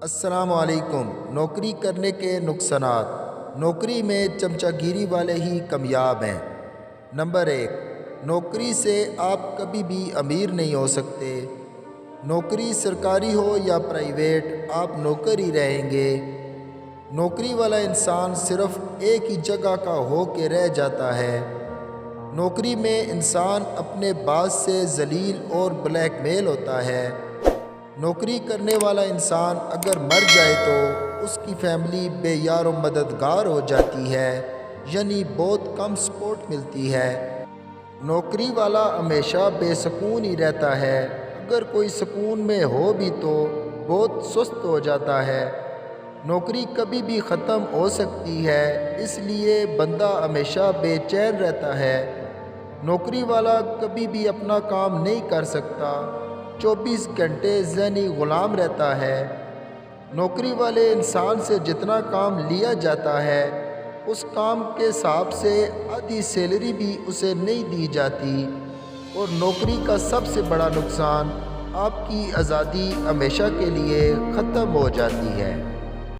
السلام علیکم۔ نوکری کرنے کے نقصانات۔ نوکری میں چمچہ گیری والے ہی کامیاب ہیں۔ نمبر 1، نوکری سے آپ کبھی بھی امیر نہیں ہو سکتے۔ نوکری سرکاری ہو یا پرائیویٹ، آپ نوکر ہی رہیں گے۔ نوکری والا انسان صرف ایک ہی جگہ کا ہو کے رہ جاتا ہے۔ نوکری میں انسان اپنے باس سے ذلیل اور بلیک میل ہوتا ہے۔ نوکری کرنے والا انسان اگر مر جائے تو اس کی فیملی بے یار و مددگار ہو جاتی ہے، یعنی بہت کم سپورٹ ملتی ہے۔ نوکری والا ہمیشہ بے سکون ہی رہتا ہے، اگر کوئی سکون میں ہو بھی تو بہت سست ہو جاتا ہے۔ نوکری کبھی بھی ختم ہو سکتی ہے، اس لیے بندہ ہمیشہ بے چین رہتا ہے۔ نوکری والا کبھی بھی اپنا کام نہیں کر سکتا، 24 گھنٹے ذہنی غلام رہتا ہے۔ نوکری والے انسان سے جتنا کام لیا جاتا ہے اس کام کے حساب سے آدھی سیلری بھی اسے نہیں دی جاتی، اور نوکری کا سب سے بڑا نقصان آپ کی آزادی ہمیشہ کے لیے ختم ہو جاتی ہے۔